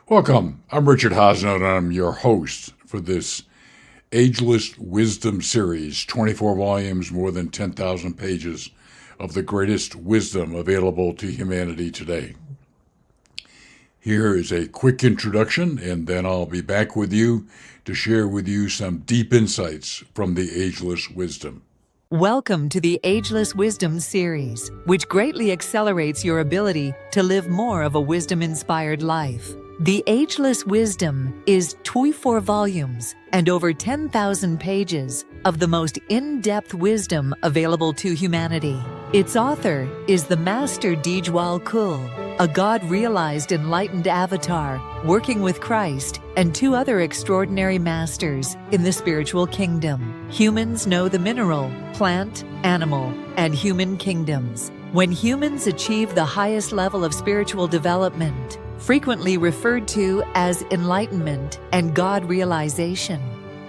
Welcome. I'm Richard Hosnett, and I'm your host for this Ageless Wisdom series, 24 volumes, more than 10,000 pages of the greatest wisdom available to humanity today. Here is a quick introduction, and then I'll be back with you to share with you some deep insights from the Ageless Wisdom. Welcome to the Ageless Wisdom series, which greatly accelerates your ability to live more of a wisdom-inspired life. The Ageless Wisdom is 24 volumes and over 10,000 pages of the most in-depth wisdom available to humanity. Its author is the Master Dijwal Kul, a God-realized enlightened avatar working with Christ and two other extraordinary masters in the spiritual kingdom. Humans know the mineral, plant, animal, and human kingdoms. When humans achieve the highest level of spiritual development, frequently referred to as enlightenment and God realization,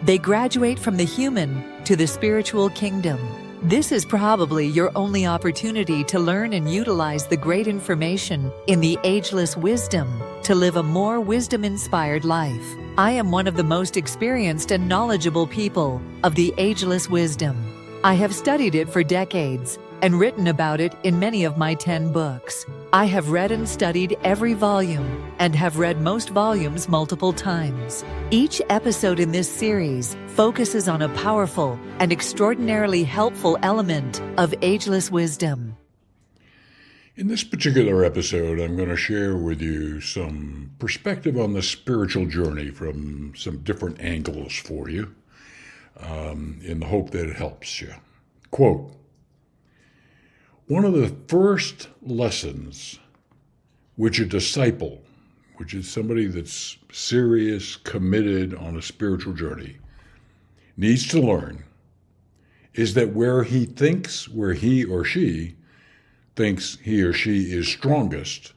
they graduate from the human to the spiritual kingdom. This is probably your only opportunity to learn and utilize the great information in the Ageless Wisdom to live a more wisdom-inspired life. I am one of the most experienced and knowledgeable people of the Ageless Wisdom. I have studied it for decades and written about it in many of my 10 books. I have read and studied every volume and have read most volumes multiple times. Each episode in this series focuses on a powerful and extraordinarily helpful element of Ageless Wisdom. In this particular episode, I'm going to share with you some perspective on the spiritual journey from some different angles for you, in the hope that it helps you. Quote, one of the first lessons which a disciple, which is somebody that's serious, committed on a spiritual journey, needs to learn is that where he or she thinks he or she is strongest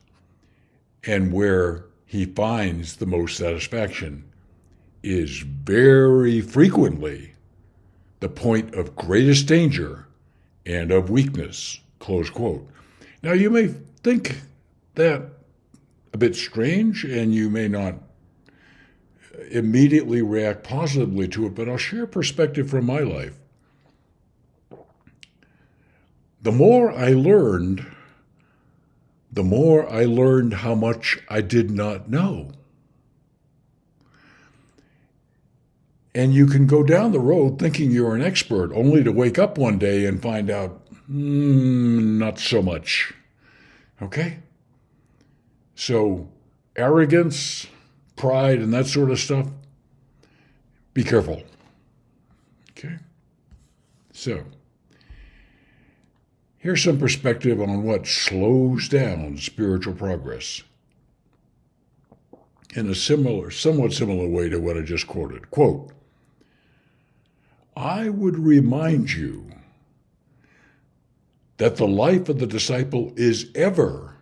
and where he finds the most satisfaction is very frequently the point of greatest danger and of weakness. Close quote. Now, you may think that a bit strange, and you may not immediately react positively to it, but I'll share a perspective from my life. The more I learned how much I did not know. And you can go down the road thinking you're an expert, only to wake up one day and find out, not so much. Okay? So, arrogance, pride, and that sort of stuff, be careful. Okay? So, here's some perspective on what slows down spiritual progress in a somewhat similar way to what I just quoted. Quote, I would remind you that the life of the disciple is ever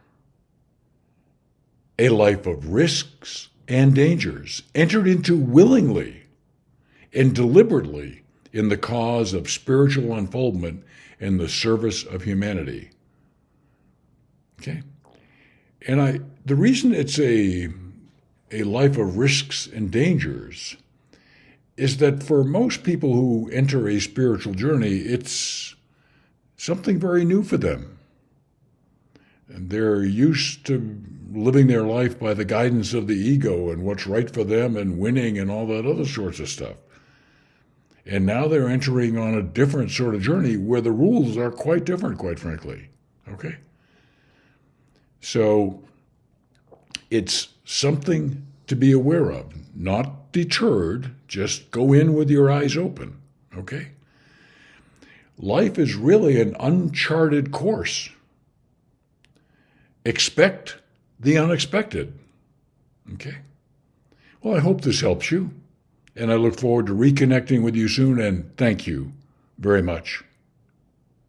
a life of risks and dangers, entered into willingly and deliberately in the cause of spiritual unfoldment and the service of humanity. Okay? And the reason it's a life of risks and dangers is that for most people who enter a spiritual journey, it's something very new for them. And they're used to living their life by the guidance of the ego and what's right for them and winning and all that other sorts of stuff. And now they're entering on a different sort of journey where the rules are quite different, quite frankly. Okay? So it's something to be aware of, not deterred, just go in with your eyes open. Okay? Life is really an uncharted course. Expect the unexpected. Okay? Well, I hope this helps you, and I look forward to reconnecting with you soon, and thank you very much.